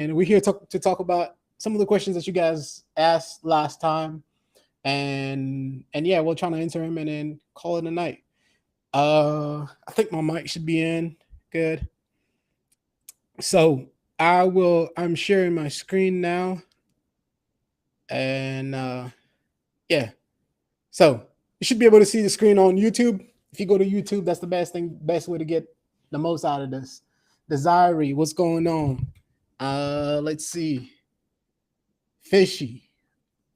and we're here to talk about some of the questions that you guys asked last time, and yeah, we're trying to answer them and then call it a night. I think my mic should be in. Good. So I'm sharing my screen now, and yeah. So you should be able to see the screen on YouTube. If you go to YouTube, that's the best way to get the most out of this. Desiree, what's going on? Let's see. Fishy,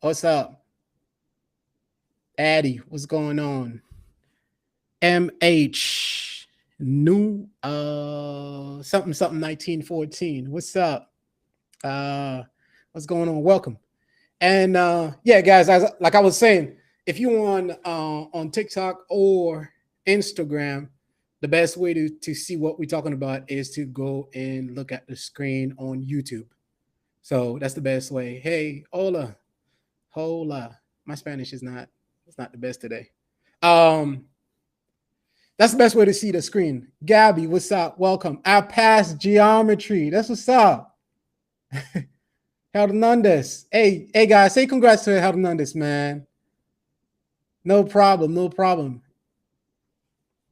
what's up? Addie, what's going on? MH, new something 1914. What's up? What's going on? Welcome. And yeah, guys, like I was saying, if you on TikTok or Instagram, the best way to see what we're talking about is to go and look at the screen on YouTube. So that's the best way. Hey, hola. My Spanish is not it's not the best today. Um, that's the best way to see the screen. Gabby, what's up? Welcome. I passed geometry. That's what's up. Hernandez. Hey guys, say congrats to Hernandez, man. No problem.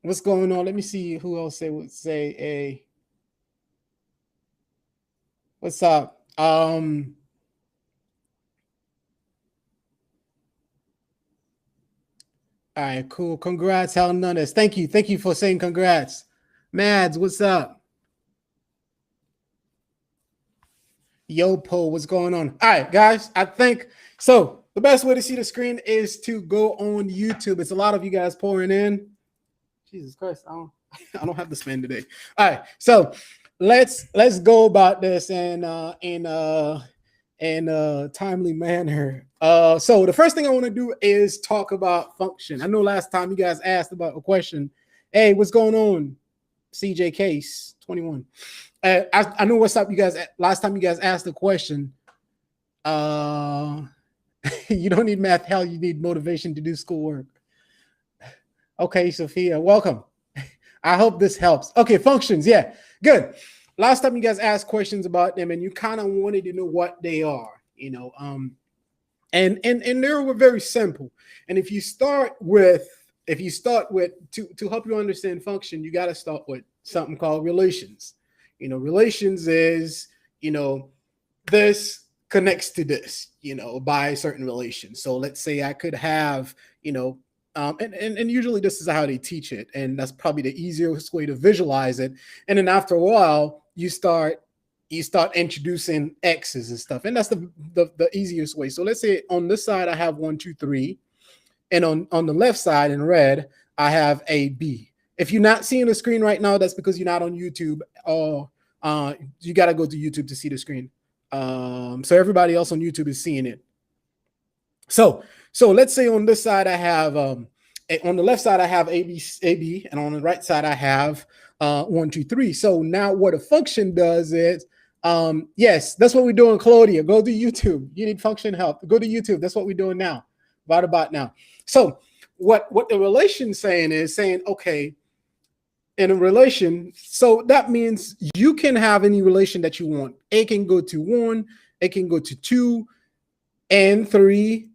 What's going on? Let me see who else would say a. What's up? All right, cool. Congrats, Hernandez. Thank you for saying congrats. Mads, what's up? Yopo, what's going on? All right, guys, I think so. The best way to see the screen is to go on YouTube. It's a lot of you guys pouring in. Jesus Christ, I don't have the span today. All right, so let's go about this in a timely manner. So the first thing I want to do is talk about function. I know last time you guys asked about a question. Hey, what's going on? CJ Case 21. I know what's up, you guys. Last time you guys asked the question. You don't need math. Hell, you need motivation to do schoolwork. Okay, Sophia, welcome. I hope this helps. Okay, functions. Yeah, good. Last time you guys asked questions about them, and you kind of wanted to know what they are. And they were very simple. And if you start with to help you understand function, you got to start with something called relations. Relations is, this connects to this, by a certain relation. So let's say I could have, and usually this is how they teach it. And that's probably the easiest way to visualize it. And then after a while, you start introducing X's and stuff. And that's the easiest way. So let's say on this side, I have 1, 2, 3. And on the left side in red, I have A, B. If you're not seeing the screen right now, that's because you're not on YouTube, or you got to go to YouTube to see the screen. So everybody else on YouTube is seeing it. So let's say on this side I have on the left side I have AB, and on the right side I have 1, 2, 3. So now what a function does is, yes, that's what we're doing, Claudia. Go to YouTube. You need function help. Go to YouTube. That's what we're doing now, right about now. So what the relation saying is saying, okay, in a relation, so that means you can have any relation that you want. A can go to 1, A can go to 2 and 3,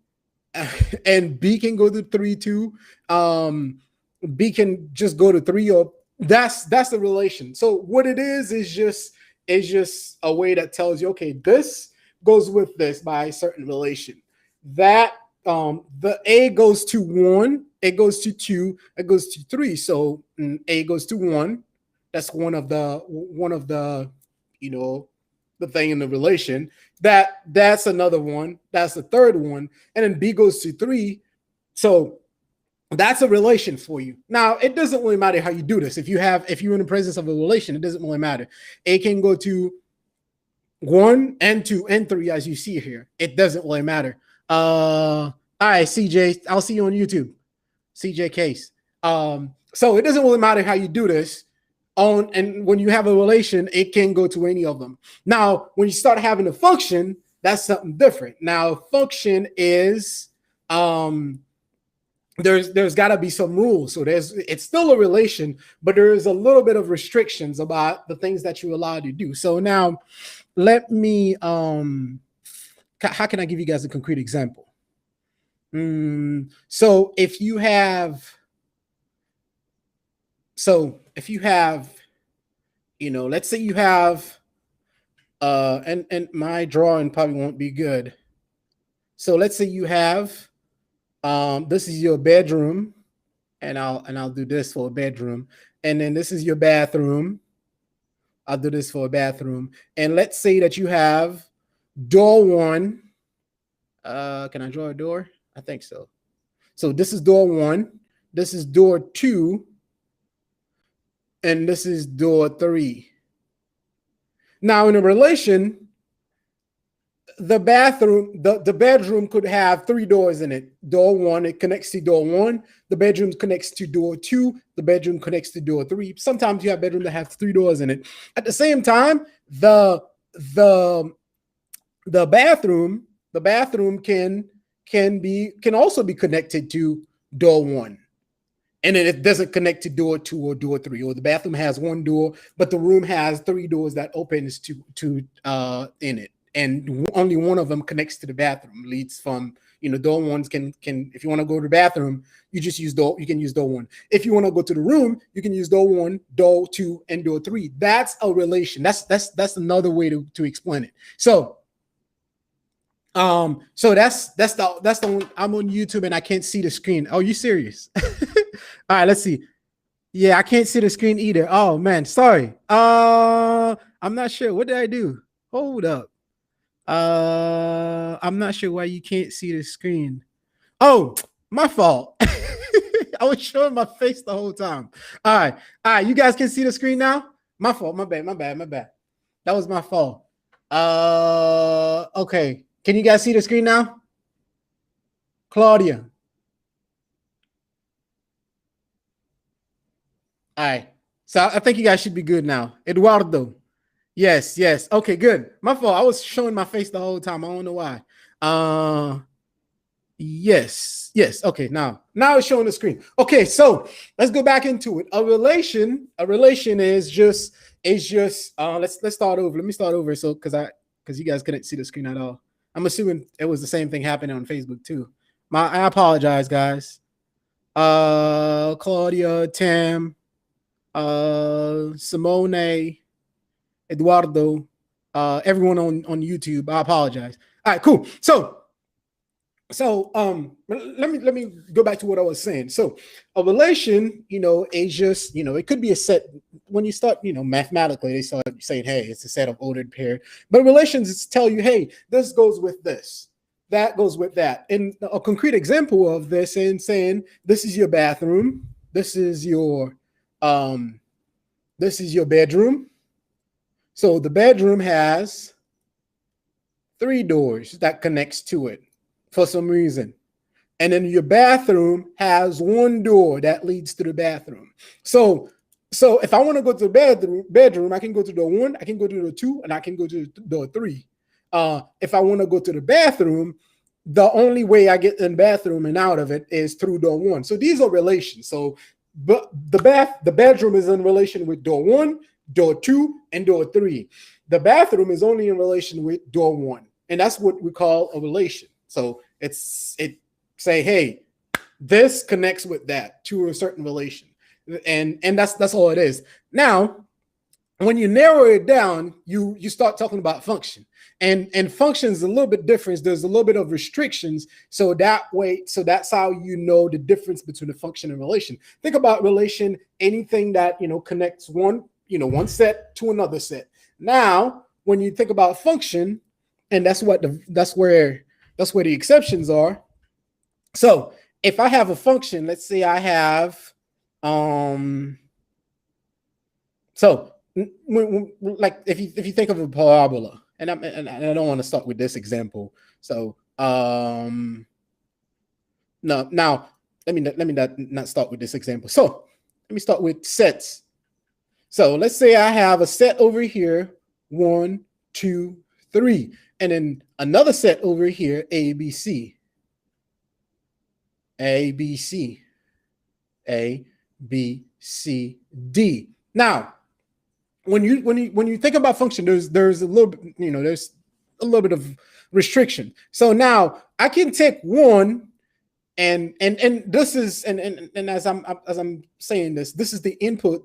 and B can go to 3 too. B can just go to 3, or that's the relation. So what it is just a way that tells you, okay, this goes with this by a certain relation. That the A goes to 1, it goes to 2, it goes to 3. So A goes to 1. That's one of the the thing in the relation. That's another one. That's the third one. And then B goes to 3. So that's a relation for you. Now, it doesn't really matter how you do this. If you're in the presence of a relation, it doesn't really matter. A can go to 1 and 2 and 3, as you see here. It doesn't really matter. All right, CJ, I'll see you on YouTube. CJ Case. So it doesn't really matter how you do this. And when you have a relation, it can go to any of them. Now, when you start having a function, that's something different. Now, function is there's got to be some rules. So it's still a relation, but there is a little bit of restrictions about the things that you're allowed to do. So now, let me how can I give you guys a concrete example? So if you have, let's say you have, and my drawing probably won't be good. So let's say you have, this is your bedroom, and I'll do this for a bedroom, and then this is your bathroom. I'll do this for a bathroom, and let's say that you have door one. Can I draw a door? I think so. So this is door one, this is door two, and this is door three. Now in a relation, the bedroom could have three doors in it. Door one, it connects to door one. The bedroom connects to door two. The bedroom connects to door three. Sometimes you have bedroom that have three doors in it. At the same time, the bathroom can also be connected to door one. And then it doesn't connect to door two or door three, or the bathroom has one door, but the room has three doors that opens to in it, and only one of them connects to the bathroom. Leads from, door ones can if you want to go to the bathroom, you just use door. You can use door one. If you want to go to the room, you can use door one, door two, and door three. That's a relation. That's another way to explain it. So that's the one. I'm on YouTube and I can't see the screen. Oh, you serious? All right, let's see. Yeah, I can't see the screen either. Oh man, sorry. I'm not sure. What did I do? Hold up. I'm not sure why you can't see the screen. Oh, my fault. I was showing my face the whole time. All right. You guys can see the screen now? My fault. My bad. That was my fault. Okay. Can you guys see the screen now? Claudia. All right. So I think you guys should be good now. Eduardo. Yes. Okay, good. My fault. I was showing my face the whole time. I don't know why. Yes. Okay, now it's showing the screen. Okay, so let's go back into it. A relation is just let's start over. Let me start over because you guys couldn't see the screen at all. I'm assuming it was the same thing happening on Facebook too. I apologize, guys. Claudia, Tim, Simone, Eduardo, everyone on YouTube. I apologize. All right, cool. So let me go back to what I was saying. So a relation, is just, it could be a set. When you start, mathematically, they start saying, hey, it's a set of ordered pair. But relations tell you, hey, this goes with this, that goes with that. And a concrete example of this in saying, this is your bathroom, this is your bedroom. So the bedroom has three doors that connects to it for some reason. And then your bathroom has one door that leads to the bathroom. So if I want to go to the bedroom, I can go to door one, I can go to door two, and I can go to door three. If I want to go to the bathroom, the only way I get in the bathroom and out of it is through door one. So these are relations. So but the bedroom is in relation with door one, door two, and door three. The bathroom is only in relation with door one. And that's what we call a relation. So it say, hey, this connects with that to a certain relation. And that's all it is. Now, when you narrow it down, you start talking about function. And function is a little bit different. There's a little bit of restrictions. So that's how you know the difference between a function and relation. Think about relation, anything that connects one set to another set. Now, when you think about function, and that's where the exceptions are. So if I have a function, let's say I have so like if you think of a parabola, and I don't want to start with this example. So no, now let me not start with this example. So let me start with sets. So let's say I have a set over here, 1, 2, 3, and then another set over here, A, B, C. A, B, C. A, B, C, D. Now, when you think about function, there's a little bit, there's a little bit of restriction. So now I can take one, and this is, and as I'm saying this is the input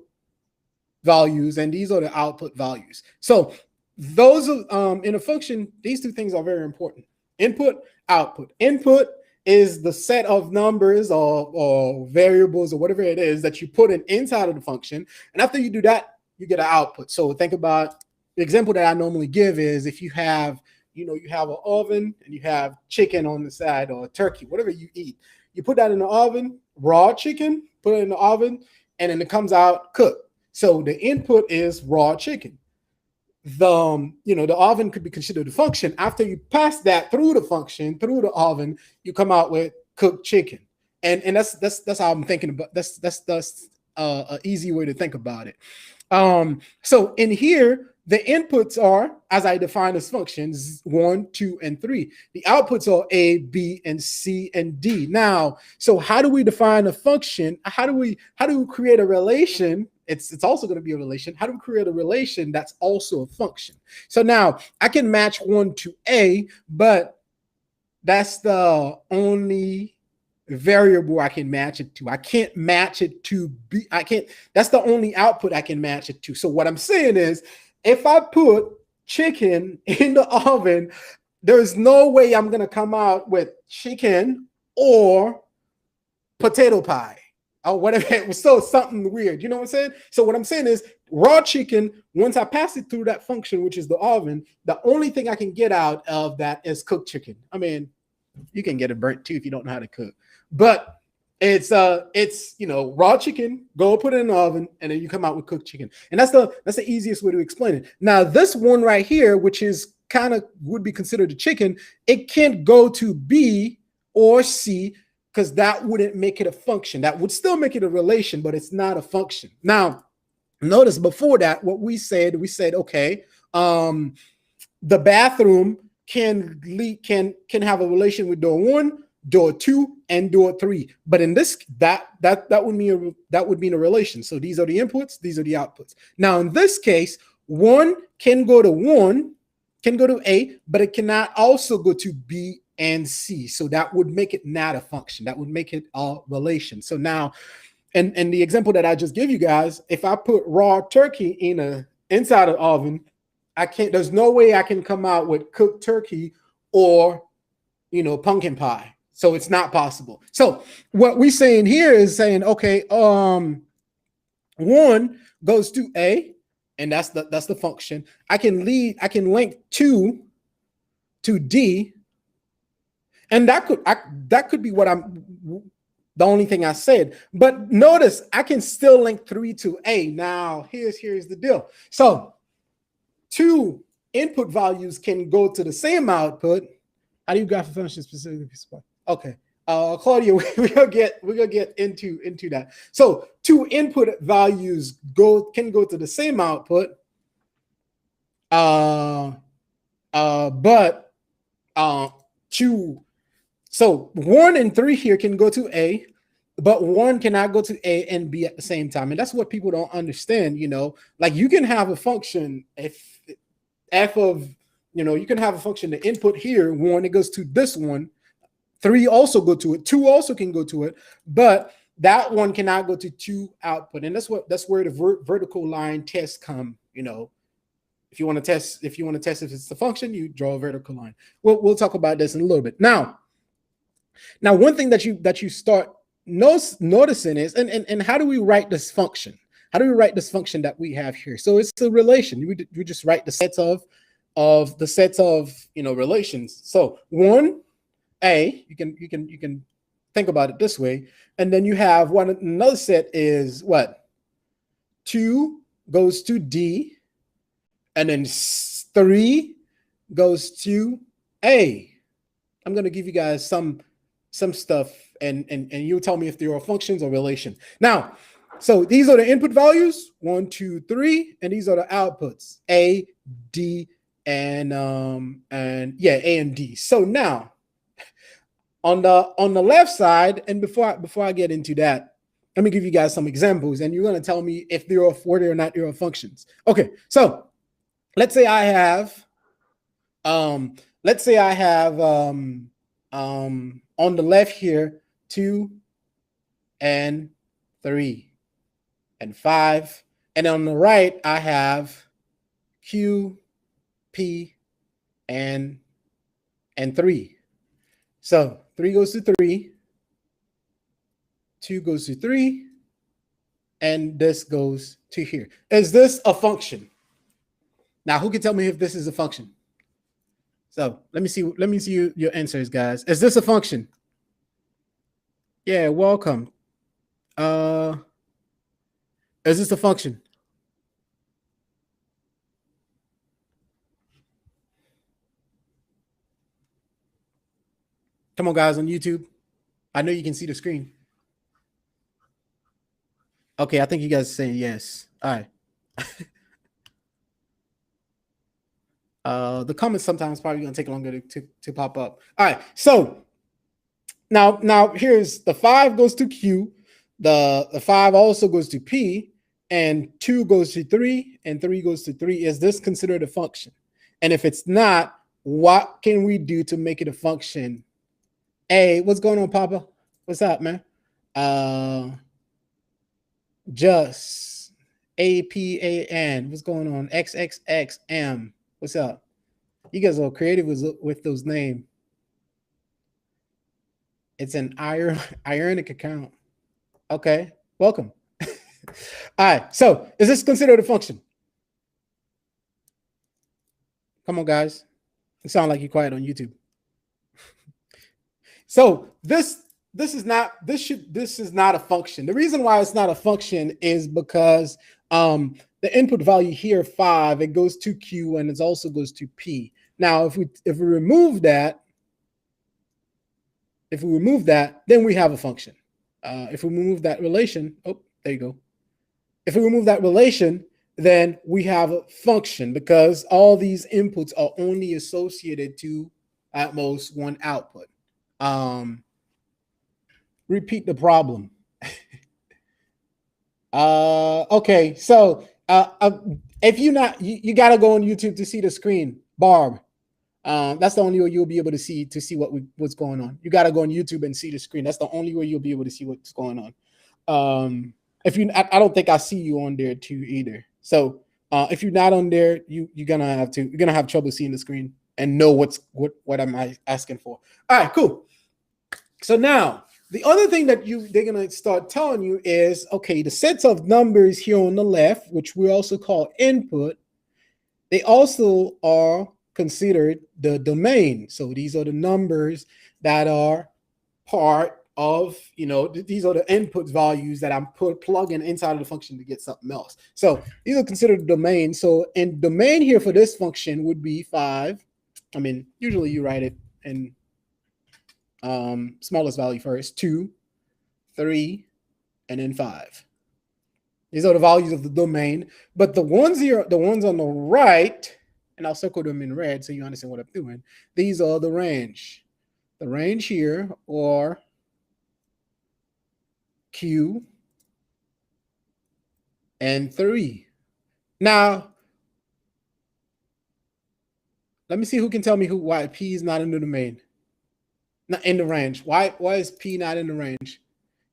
values, and these are the output values. So those in a function, these two things are very important: input, output. Input is the set of numbers or variables or whatever it is that you put inside of the function, and after you do that, you get an output. So think about the example that I normally give is if you have, you have an oven and you have chicken on the side, or turkey, whatever you eat. You put that in the oven, raw chicken, put it in the oven, and then it comes out cooked. So the input is raw chicken. The oven could be considered a function. After you pass that through the function, through the oven, you come out with cooked chicken. And that's how I'm thinking about. That's an easy way to think about it. So in here, the inputs are, as I define as functions, 1, 2, and 3. The outputs are A, B, and C, and D. Now, so how do we define a function? How do we create a relation? It's also going to be a relation. How do we create a relation that's also a function? So now I can match 1 to A, but that's the only variable I can match it to. I can't match it to B. That's the only output I can match it to. So what I'm saying is, if I put chicken in the oven, there's no way I'm going to come out with chicken or potato pie or whatever. It was so something weird. You know what I'm saying? So what I'm saying is raw chicken, once I pass it through that function, which is the oven, the only thing I can get out of that is cooked chicken. I mean, you can get it burnt too if you don't know how to cook. But it's raw chicken, go put it in the oven, and then you come out with cooked chicken. And that's the easiest way to explain it. Now, this one right here, which is kind of would be considered a chicken, it can't go to B or C because that wouldn't make it a function. That would still make it a relation, but it's not a function. Now, notice before that, what we said, okay, the bathroom can have a relation with door 1, door 2, and door 3. But in this, that would mean a relation. So these are the inputs, these are the outputs. Now in this case, 1 can go to A, but it cannot also go to B and C. So that would make it not a function. That would make it a relation. So now, and the example that I just gave you guys, if I put raw turkey inside of the oven, there's no way I can come out with cooked turkey or pumpkin pie. So it's not possible. So what we're saying here is saying, okay, 1 goes to A, and that's the function. I can link 2 to D, and that could be what the only thing I said. But notice I can still link 3 to A. Now here's the deal. So 2 input values can go to the same output. How do you graph a function specifically? Okay, Claudia, we're gonna get into that. So 2 input values can go to the same output, but 2. So 1 and 3 here can go to A, but 1 cannot go to A and B at the same time, and that's what people don't understand. Like you can have a function f of you can have a function, the input here 1, it goes to this one. 3 also go to it. 2 also can go to it, but that one cannot go to 2 output. And that's where the vertical line tests come. If you want to test if it's the function, you draw a vertical line. We'll talk about this in a little bit. Now one thing that you start noticing is, and how do we write this function? How do we write this function that we have here? So it's a relation. We just write the sets of relations. So 1. A, you can think about it this way, and then you have another set is what? 2 goes to D, and then 3 goes to A. I'm going to give you guys some stuff, and you'll tell me if they are functions or relations. Now, so these are the input values, 1, 2, 3, and these are the outputs, A, D, and A and D. So now, on the left side, and before I get into that, let me give you guys some examples, and you're going to tell me if they're whether or not they're functions. Okay, so let's say I have, on the left here 2 and 3 and 5, and on the right I have Q, P, and 3. So 3 goes to 3, 2 goes to 3, and this goes to here. Is this a function? Now, who can tell me if this is a function? So let me see your answers, guys. Is this a function? Yeah, welcome. Is this a function? Come on, guys, on YouTube. I know you can see the screen. Okay, I think you guys are saying yes. All right. The comments sometimes probably gonna take longer to pop up. All right, so now here's the 5 goes to Q, the 5 also goes to P, and 2 goes to 3, and 3 goes to 3. Is this considered a function? And if it's not, what can we do to make it a function? Hey, what's going on, Papa? What's up, man? Just APAN. What's going on? XXXM. What's up? You guys are creative with those names. It's an ironic account. Okay, welcome. All right, so is this considered a function? Come on, guys. You sound like you're quiet on YouTube. So this is not a function. The reason why it's not a function is because the input value here 5, it goes to Q and it also goes to P. Now, if we remove that, then we have a function. If we remove that relation, oh, there you go. If we remove that relation, then we have a function because all these inputs are only associated to at most one output. Repeat the problem. Okay, so if you you gotta go on YouTube to see the screen, Barb. That's the only way you'll be able to see what's going on. You gotta go on YouTube and see the screen. That's the only way you'll be able to see what's going on. I don't think I see you on there too either. So if you're not on there, you're gonna have trouble seeing the screen and know what am I asking for. All right, cool. So now the other thing that they're gonna start telling you is, okay, the sets of numbers here on the left, which we also call input, they also are considered the domain. So these are the numbers that are part of, these are the input values that I'm plugging inside of the function to get something else. So these are considered the domain. So in domain here for this function would be 5. I mean, usually you write it in smallest value first, 2, 3, and then 5. These are the values of the domain. But the ones on the right, and I'll circle them in red so you understand what I'm doing. These are the range. The range here are Q and 3. Now, let me see who can tell me why P is not in the domain. Not in the range. Why is P not in the range?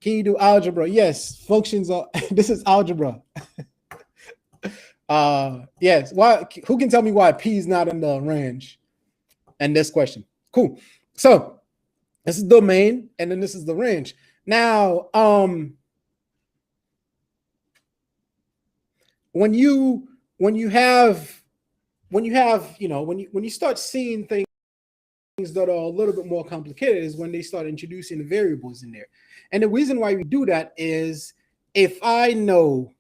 Can you do algebra? Yes, functions are this is algebra. Yes. Why? Who can tell me why P is not in the range? And this question. Cool. So this is domain, and then this is the range. Now, when you start seeing things that are a little bit more complicated is when they start introducing the variables in there. And the reason why we do that is if I know,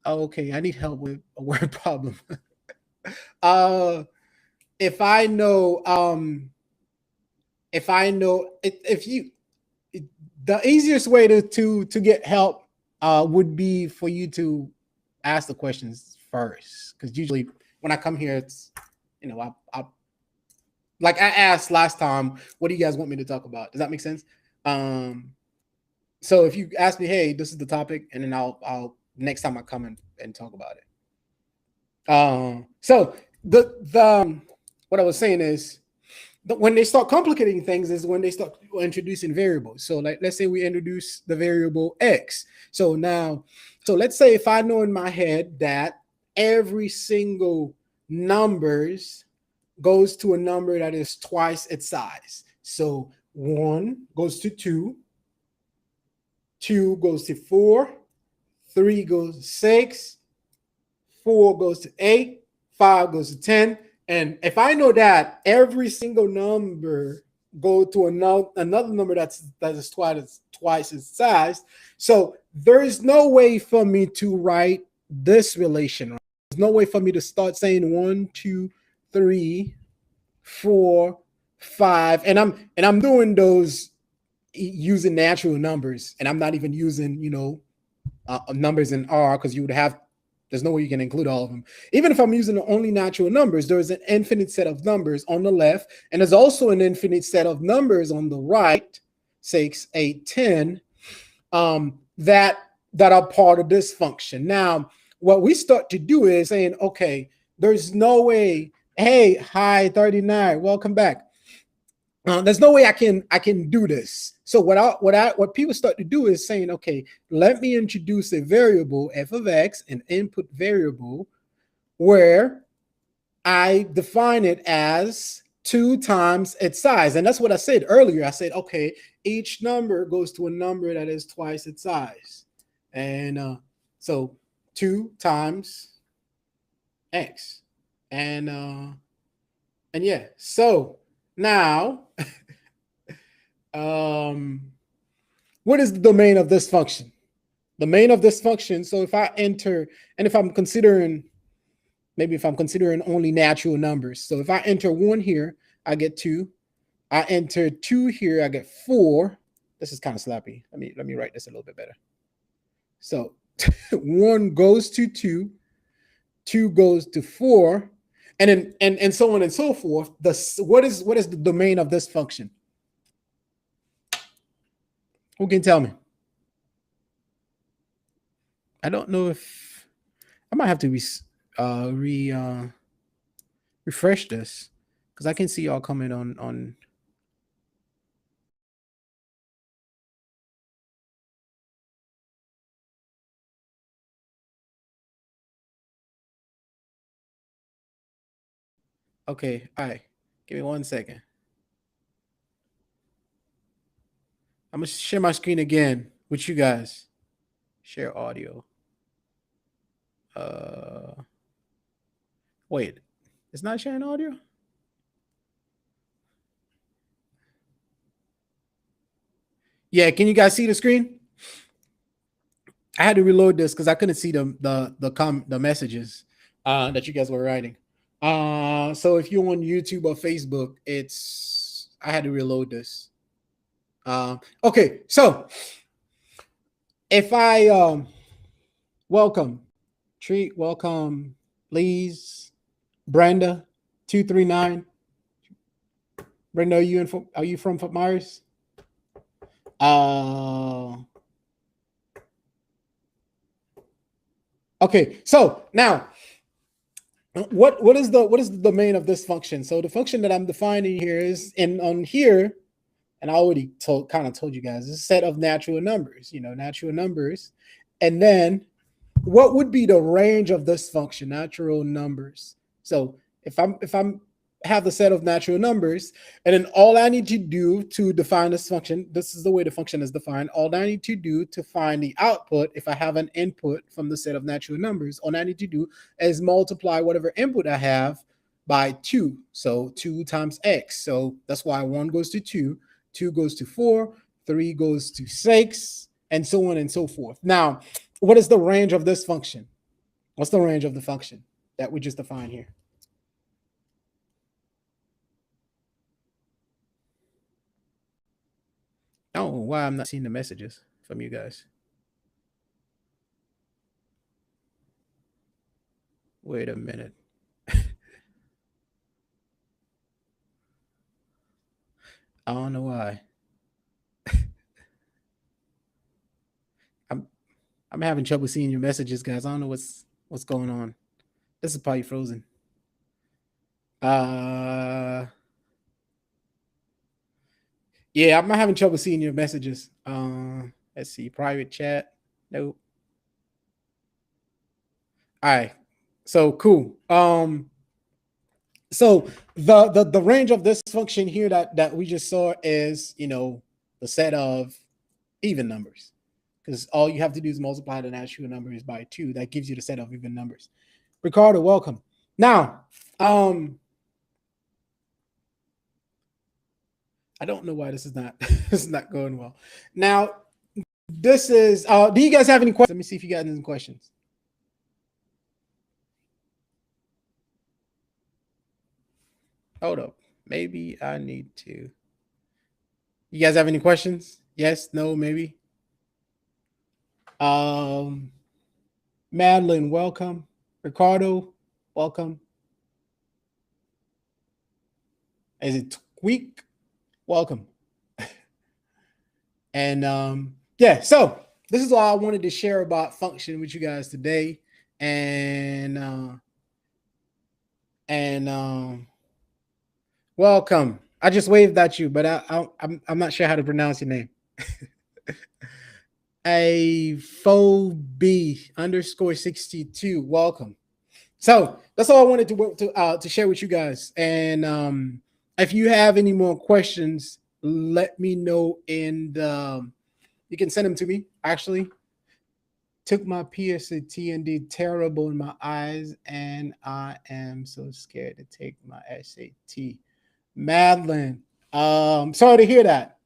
okay, I need help with a word problem. If I know, the easiest way to get help would be for you to ask the questions first, because usually when I come here, it's I like I asked last time, what do you guys want me to talk about? Does that make sense? So if you ask me, hey, this is the topic, and then I'll next time I come and talk about it. So the what I was saying is when they start complicating things is when they start introducing variables. So like let's say we introduce the variable x. So now, so let's say if I know in my head that every single numbers goes to a number that is twice its size. So 1 goes to 2, 2 goes to 4, 3 goes to 6, 4 goes to 8, 5 goes to 10. And if I know that every single number go to another number that is twice its size, so there is no way for me to write this relation. Right? There's no way for me to start saying 1, 2, 3, 4, 5, and I'm doing those using natural numbers, and I'm not even using numbers in R because you would have. There's no way you can include all of them. Even if I'm using only natural numbers, there's an infinite set of numbers on the left, and there's also an infinite set of numbers on the right, 6, 8, 10, that are part of this function. Now, what we start to do is saying, okay, there's no way. Hey, hi, 39, welcome back. There's no way I can do this. So what people start to do is saying, okay, let me introduce a variable f of x, an input variable, where I define it as 2 times its size. And that's what I said earlier. I said, okay, each number goes to a number that is twice its size. And so 2 times x. And yeah, so now what is the domain of this function? The domain of this function. So if I enter, and if I'm considering only natural numbers. So if I enter 1 here, I get 2. I enter 2 here, I get 4. This is kind of sloppy. Let me write this a little bit better. So 1 goes to 2, 2 goes to 4, and then and so on and so forth. What is the domain of this function? Who can tell me? I don't know if I might have to refresh this because I can see y'all coming on. Okay, all right. Give me 1 second. I'm gonna share my screen again with you guys. Share audio. Wait, it's not sharing audio? Yeah, can you guys see the screen? I had to reload this because I couldn't see the messages that you guys were writing. So if you're on YouTube or Facebook, I had to reload this. Okay, so if I welcome, treat, welcome, please, Brenda, 239. Brenda, are you from Fort Myers? Okay, so now what is the domain of this function? So the function that I'm defining here is on here, and I already kind of told you guys, is a set of natural numbers, natural numbers. And then what would be the range of this function, natural numbers? So if I'm have the set of natural numbers, and then all I need to do to define this function, this is the way the function is defined. All I need to do to find the output, if I have an input from the set of natural numbers, all I need to do is multiply whatever input I have by 2. So 2 times x. So that's why 1 goes to 2, 2 goes to 4, 3 goes to 6, and so on and so forth. Now, what is the range of this function? What's the range of the function that we just defined here? I don't know why I'm not seeing the messages from you guys. Wait a minute. I don't know why. I'm having trouble seeing your messages, guys. I don't know what's going on. This is probably frozen. Yeah, I'm having trouble seeing your messages. Let's see, private chat. Nope. All right. So cool. So the range of this function here that we just saw is, the set of even numbers, because all you have to do is multiply the natural numbers by 2. That gives you the set of even numbers. Ricardo, welcome. Now, I don't know why this is not this is not going well. Now, this is do you guys have any questions? Let me see if you got any questions. Hold up. Maybe I need to. You guys have any questions? Yes, no, maybe. Madeline, welcome. Ricardo, welcome. Is it Tweak? Welcome. And yeah, so this is all I wanted to share about function with you guys today. And welcome. I just waved at you, but I'm not sure how to pronounce your name. A phobe underscore 62. Welcome. So that's all I wanted to share with you guys. And if you have any more questions, let me know. And you can send them to me. Actually, took my PSAT and did terrible in my eyes, and I am so scared to take my SAT. Madeline, sorry to hear that.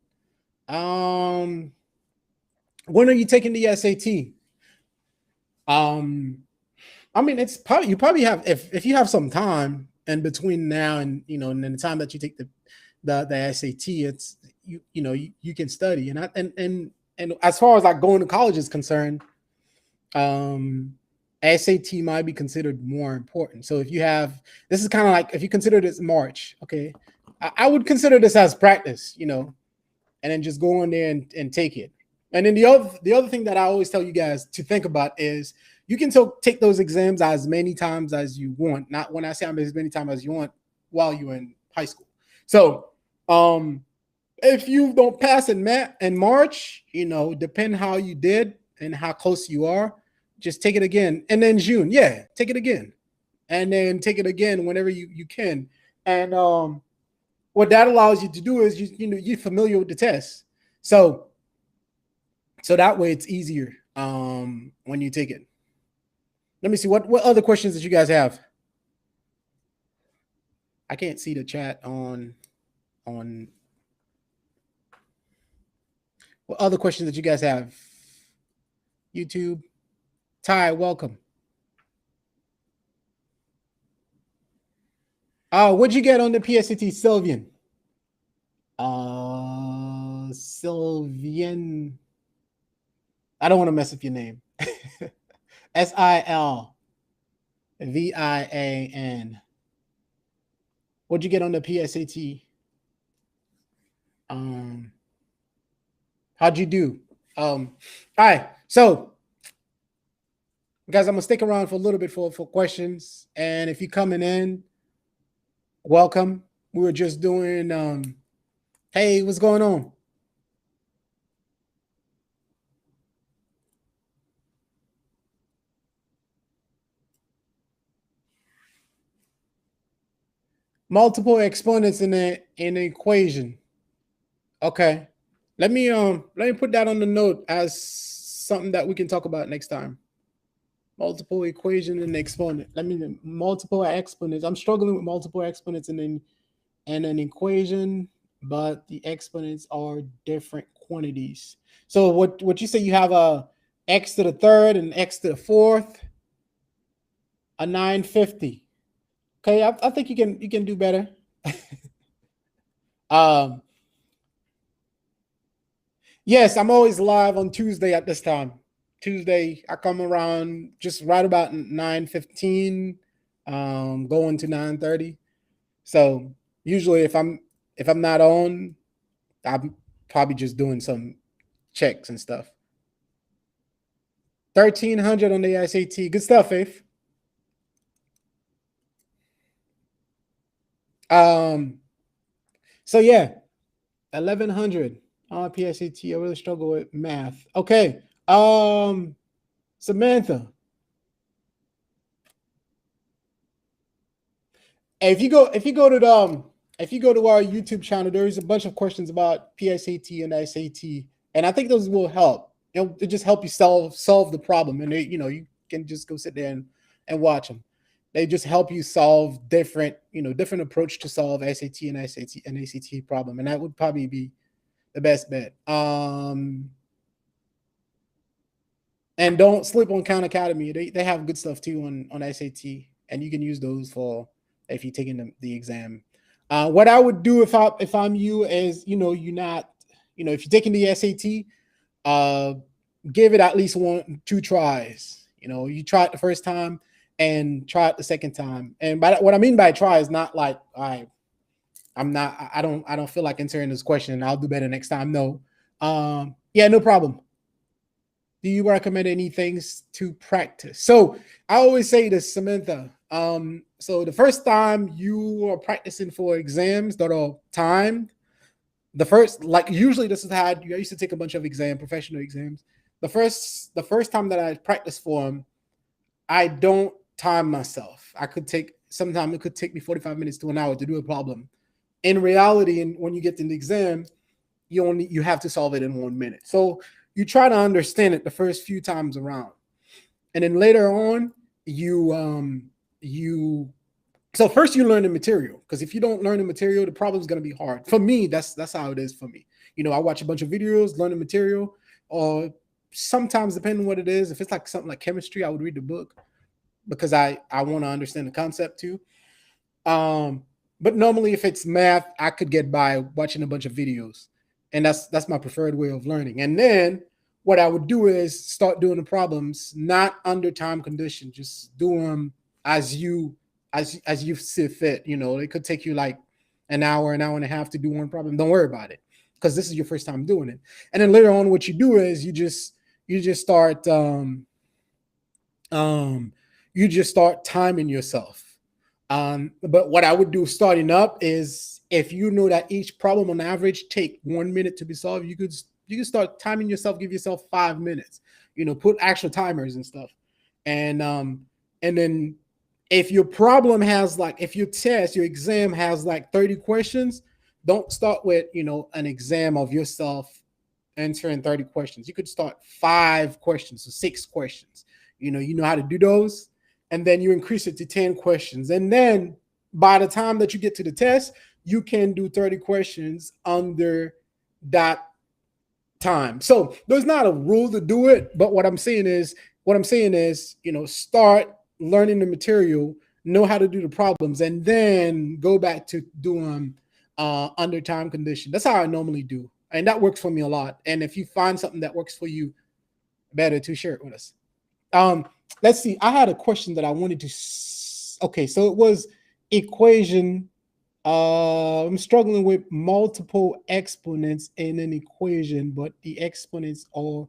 When are you taking the SAT? I mean, it's probably you probably have if you have some time in between now and and then the time that you take the SAT, it's you can study. And as far as like going to college is concerned, SAT might be considered more important. So if you have, this is kind of like if you consider this March, okay, I would consider this as practice, and then just go on there and take it. And then the other thing that I always tell you guys to think about is you can take those exams as many times as you want. Not when I say as many times as you want while you're in high school. So if you don't pass in March, depend how you did and how close you are, just take it again. And then June, yeah, take it again. And then take it again whenever you can. And what that allows you to do is you're familiar with the test. So that way it's easier when you take it. Let me see what other questions that you guys have. I can't see the chat on what other questions that you guys have. YouTube, Ty, welcome. What'd you get on the PSAT, Sylvian? Sylvian. I don't want to mess up your name. Silvian. What'd you get on the PSAT? How'd you do? All right. So, guys, I'm gonna stick around for a little bit for questions. And if you're coming in, welcome. We were just doing hey, what's going on? Multiple exponents in an equation. Okay. Let me put that on the note as something that we can talk about next time. Multiple equation and exponent. Multiple exponents. I'm struggling with multiple exponents in an equation, but the exponents are different quantities. So what you say, you have a x to the third and x to the fourth, a 950. Okay, I think you can do better. Yes, I'm always live on Tuesday at this time. Tuesday, I come around just right about 9:15, going to 9:30. So usually if I'm not on, I'm probably just doing some checks and stuff. 1,300 on the SAT. Good stuff, Faith. So yeah, 1,100 on PSAT. I really struggle with math. Okay. Samantha. If you go to our YouTube channel, there's a bunch of questions about PSAT and SAT, and I think those will help. It'll just help you solve the problem, and you can just go sit there and watch them. They just help you solve different approach to solve SAT and ACT problem, and that would probably be the best bet. And don't sleep on Khan Academy. They have good stuff too on SAT, and you can use those for if you're taking the exam. What I would do if I'm you is, if you're taking the SAT, give it at least 1-2 tries. You try it the first time and try it the second time. And what I mean by try is not like I don't feel like answering this question. I'll do better next time. No. Yeah, no problem. Do you recommend any things to practice? So I always say this, Samantha. So the first time you are practicing for exams that are timed, usually this is how I used to take a bunch of professional exams. The first time that I practiced for them, I don't time myself. Sometimes it could take me 45 minutes to an hour to do a problem. In reality, and when you get to the exam, you have to solve it in 1 minute. So you try to understand it the first few times around, and then later on, so first you learn the material, because if you don't learn the material, the problem is going to be hard. For me, that's how it is for me. I watch a bunch of videos, learn the material, or sometimes, depending on what it is, if it's like something like chemistry, I would read the book because I want to understand the concept too. But normally, if it's math, I could get by watching a bunch of videos, and that's my preferred way of learning. And then what I would do is start doing the problems not under time condition, just do them as you see fit. It could take you like an hour and a half to do one problem. Don't worry about it, because this is your first time doing it. And then later on, what you do is you just start timing yourself. But what I would do starting up is, if you know that each problem on average take 1 minute to be solved, you could start timing yourself, give yourself 5 minutes, put actual timers and stuff. And then if your problem has if your exam has 30 questions, don't start with, an exam of yourself answering 30 questions. You could start 5 questions or 6 questions. You know how to do those. And then you increase it to 10 questions. And then by the time that you get to the test, you can do 30 questions under that time. So there's not a rule to do it, but what I'm saying is, start learning the material, know how to do the problems, and then go back to doing under time condition. That's how I normally do, and that works for me a lot. And if you find something that works for you, better to share it with us. Let's see. I had a question that I wanted to. Okay, so it was equation. I'm struggling with multiple exponents in an equation, but the exponents are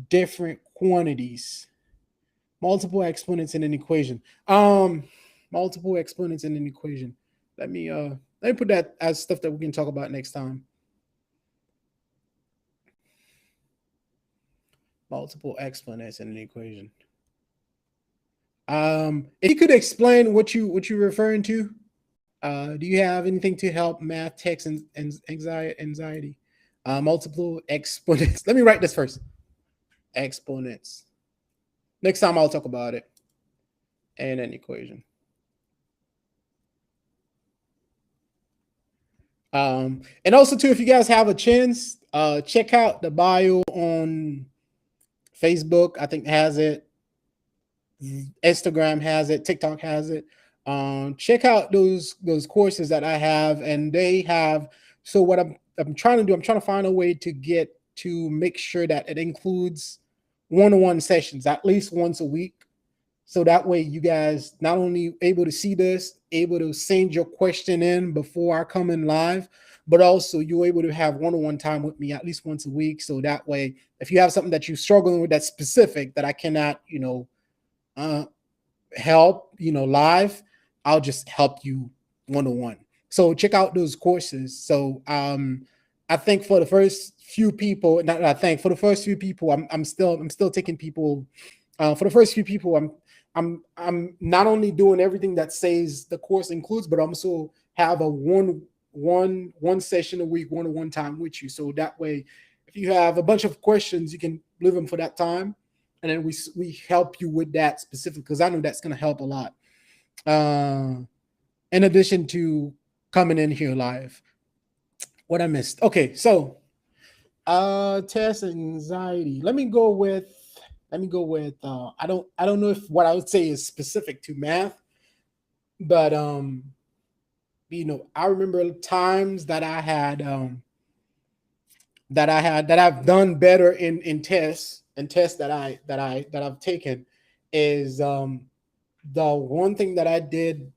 different quantities. Multiple exponents in an equation. Multiple exponents in an equation. Let me put that as stuff that we can talk about next time. Multiple exponents in an equation. If you could explain what you're referring to. Do you have anything to help math, text, and anxiety? Multiple exponents. Let me write this first. Exponents. Next time I'll talk about it. And an equation. And also too, if you guys have a chance, check out the bio on Facebook. I think has it. Instagram has it. TikTok has it. Check out those courses that I have, and they have. So what I'm trying to do, I'm trying to find a way to make sure that it includes one-on-one sessions at least once a week. So that way you guys not only able to see this, able to send your question in before I come in live, but also you're able to have one-on-one time with me at least once a week. So that way, if you have something that you're struggling with that's specific that I cannot, uh, help, live, I'll just help you one-on-one. So check out those courses. So I think for the first few people, not I think for the first few people, I'm still taking people. For the first few people, I'm not only doing everything that says the course includes, but I'm also have a one session a week, one-on-one time with you. So that way, if you have a bunch of questions, you can leave them for that time, and then we help you with that specific, because I know that's going to help a lot. Uh, in addition to coming in here live, what I missed. Okay, so test anxiety. Let me go with I don't know if what I would say is specific to math, but I remember times that I've done better in tests that I've taken is the one thing that I did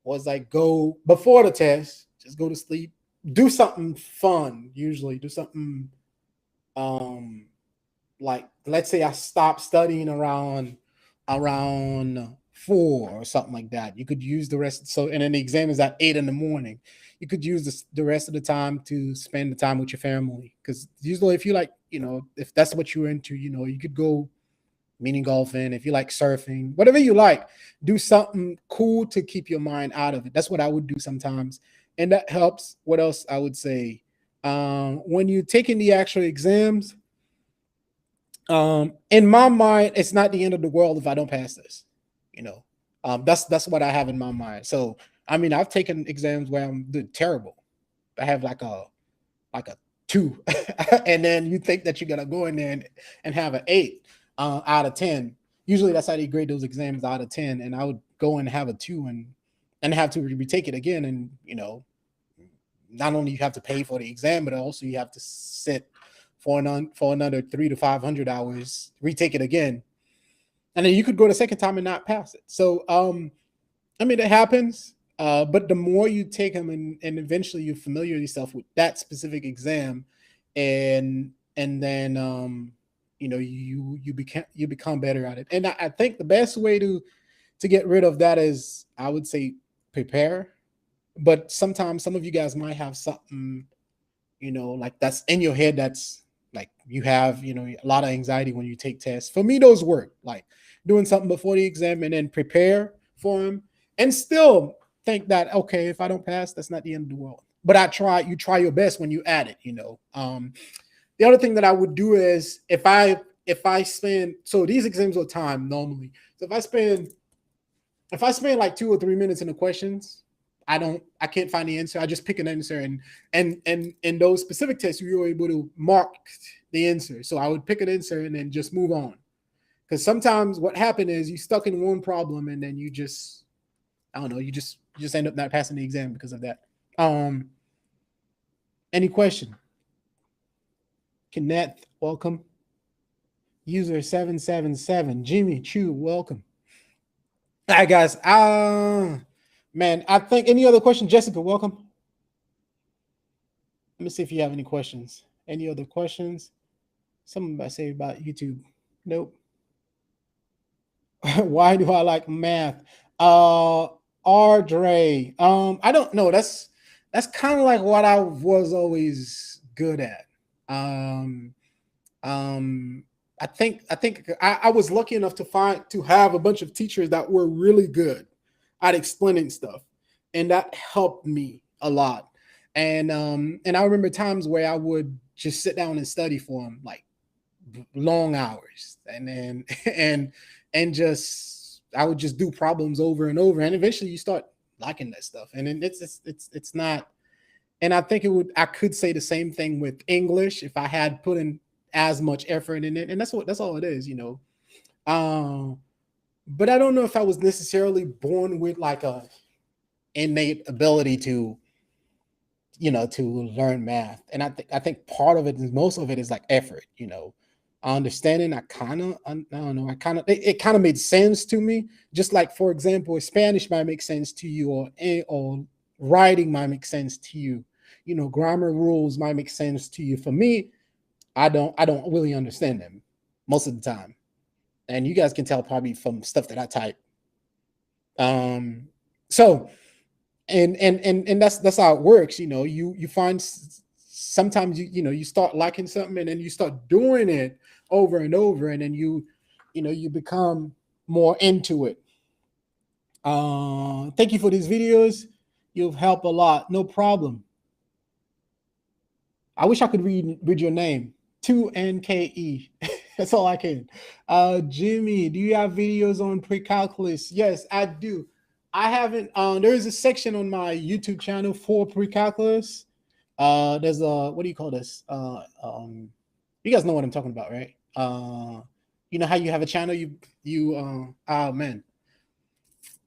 was like go before the test, just go to sleep, do something fun, usually do something um like, let's say I stopped studying around 4 or something like that. You could use the rest. So, and then the exam is at 8 in the morning. You could use the rest of the time to spend the time with your family. Because usually, if you like, if that's what you're into, you could go mini golfing. If you like surfing, whatever you like, do something cool to keep your mind out of it. That's what I would do sometimes, and that helps. What else I would say? When you're taking the actual exams, in my mind, it's not the end of the world if I don't pass this. You know, that's what I have in my mind. So I mean, I've taken exams where I'm terrible. I have like a 2, and then you think that you're gonna go in there and have an 8 out of 10. Usually that's how they grade those exams, out of 10, and I would go and have a 2 and have to retake it again, and not only you have to pay for the exam, but also you have to sit for another 300 to 500 hours, retake it again, and then you could go the second time and not pass it. So I mean, it happens. But the more you take them, and eventually you familiar yourself with that specific exam, and then you become better at it. And I think the best way to get rid of that is, I would say, prepare. But sometimes some of you guys might have something, like that's in your head, that's like you have, a lot of anxiety when you take tests. For me, those work, like doing something before the exam and then prepare for them, and still think that, okay, if I don't pass, that's not the end of the world. But you try your best when you add it. The other thing that I would do is, if I spend, so these exams are timed normally. So if I spend like 2 or 3 minutes in the questions, I can't find the answer. I just pick an answer, and in those specific tests, you were able to mark the answer. So I would pick an answer and then just move on. Because sometimes what happened is you stuck in one problem, and then you just, I don't know, you just end up not passing the exam because of that. Any question? Kenneth, welcome. User 777. Jimmy Chu, welcome. All right, guys. Man, I think, any other question? Jessica, welcome. Let me see if you have any questions. Any other questions? Something I say about YouTube. Nope. Why do I like math? Ardre. I don't know. That's kind of like what I was always good at. I think I was lucky enough to have a bunch of teachers that were really good at explaining stuff, and that helped me a lot. And I remember times where I would just sit down and study for them, like long hours, and then and just I would just do problems over and over, and eventually you start liking that stuff. And then it's not. And I think I could say the same thing with English if I had put in as much effort in it. And that's all it is. But I don't know if I was necessarily born with like a innate ability to learn math. And I think part of it is, most of it is like effort. understanding, I don't know, it kind of made sense to me. Just like, for example, Spanish might make sense to you, or writing might make sense to you. You know, grammar rules might make sense to you. For me, I don't really understand them most of the time. And you guys can tell probably from stuff that I type. Um, so and that's how it works. You know, you find sometimes you start liking something, and then you start doing it over and over, and then you become more into it. Thank you for these videos. You've helped a lot. No problem. I wish I could read your name. 2NKE. That's all I can. Jimmy, do you have videos on pre-calculus? Yes, I do. I haven't. There is a section on my YouTube channel for pre-calculus. There's a, what do you call this? You guys know what I'm talking about, right? You know how you have a channel, oh man,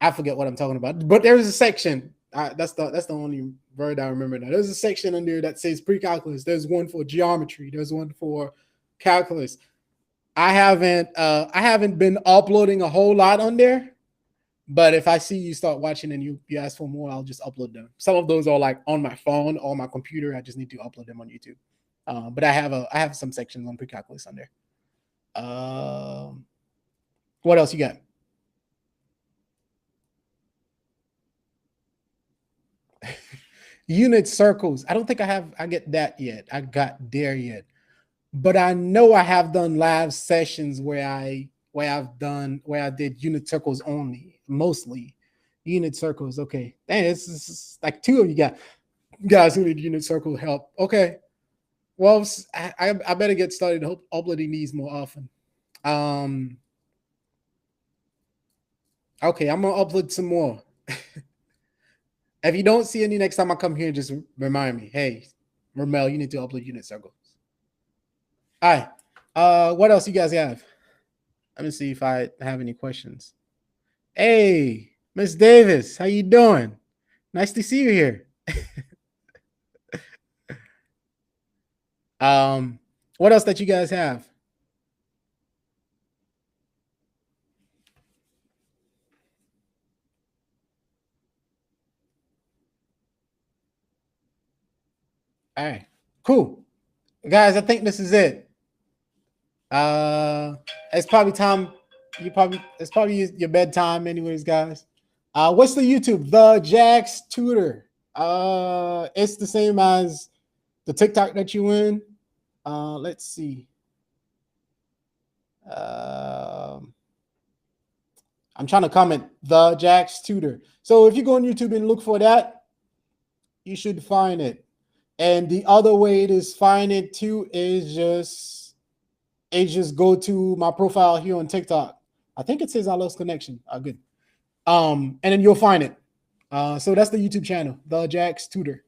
I forget what I'm talking about. But there's a section. That's the only word I remember now. There's a section in there that says pre-calculus. There's one for geometry. There's one for calculus. I haven't been uploading a whole lot on there, but if I see you start watching and you ask for more, I'll just upload them. Some of those are like on my phone or my computer. I just need to upload them on YouTube. But I have some sections on pre-calculus on there. What else you got? Unit circles. I don't think I get that yet. I got there yet. But I know I have done live sessions where I did unit circles only, mostly unit circles. Okay, dang, it's like two of you guys who need unit circle help. Okay, well, I better get started uploading these more often. Okay, I'm gonna upload some more. If you don't see any next time I come here, just remind me. Hey, Ramel, you need to upload unit circles. All right. What else you guys have? Let me see if I have any questions. Hey, Miss Davis, how you doing? Nice to see you here. What else that you guys have? All right, cool. Guys, I think this is it. It's probably time. It's probably your bedtime, anyways, guys. What's the YouTube? The Jax Tutor. It's the same as the TikTok that you in. Let's see. I'm trying to comment the Jax Tutor. So if you go on YouTube and look for that, you should find it. And the other way to find it too is just go to my profile here on TikTok. I think it says I lost connection. Good. And then you'll find it. So that's the YouTube channel, the Jax Tutor.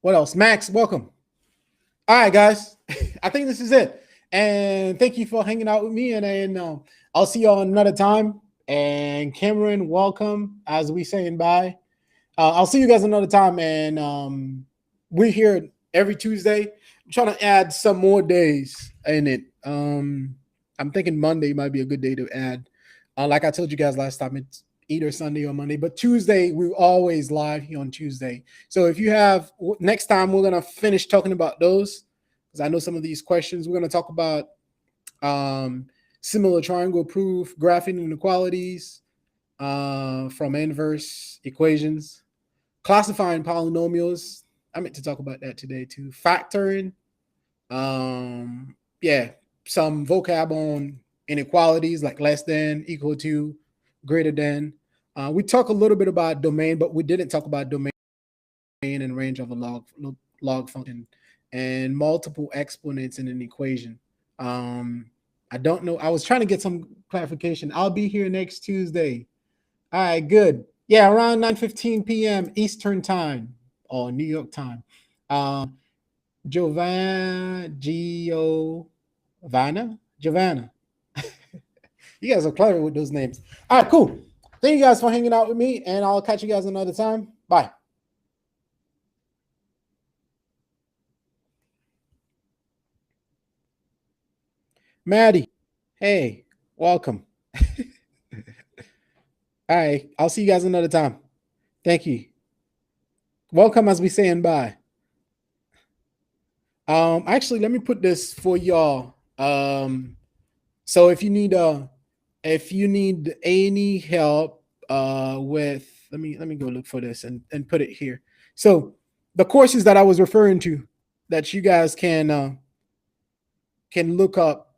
What else? Max, welcome. All right, guys. I think this is it. And thank you for hanging out with me. And I'll see y'all another time. And Cameron, welcome. As we saying bye. I'll see you guys another time. And we're here every Tuesday. I'm trying to add some more days in it. I'm thinking Monday might be a good day to add. Like I told you guys last time, it's either Sunday or Monday, but Tuesday, we're always live here on Tuesday. So if you have, next time we're going to finish talking about those, because I know some of these questions. We're going to talk about similar triangle proof, graphing inequalities from inverse equations, classifying polynomials. I meant to talk about that today too. Factoring. Yeah, some vocab on inequalities like less than, equal to, greater than. We talk a little bit about domain, but we didn't talk about domain and range of a log function and multiple exponents in an equation. I don't know. I was trying to get some clarification. I'll be here next Tuesday. All right, good. Yeah, around 9:15 p.m. Eastern time or New York time. Giovanna. You guys are clever with those names. All right, cool. Thank you guys for hanging out with me, and I'll catch you guys another time. Bye. Maddie, hey, welcome. All right, I'll see you guys another time. Thank you. Welcome as we saying bye. Actually, let me put this for y'all. So if you need any help with, let me go look for this and put it here. So the courses that I was referring to that you guys can look up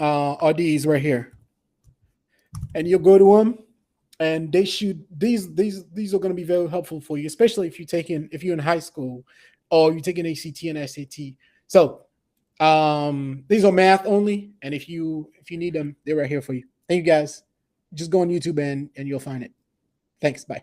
are these right here, and you'll go to them, and they should these are going to be very helpful for you, especially if you're in high school or you're taking ACT and SAT. So these are math only, and if you need them, they're right here for you. Thank you guys. Just go on YouTube and you'll find it. Thanks. Bye.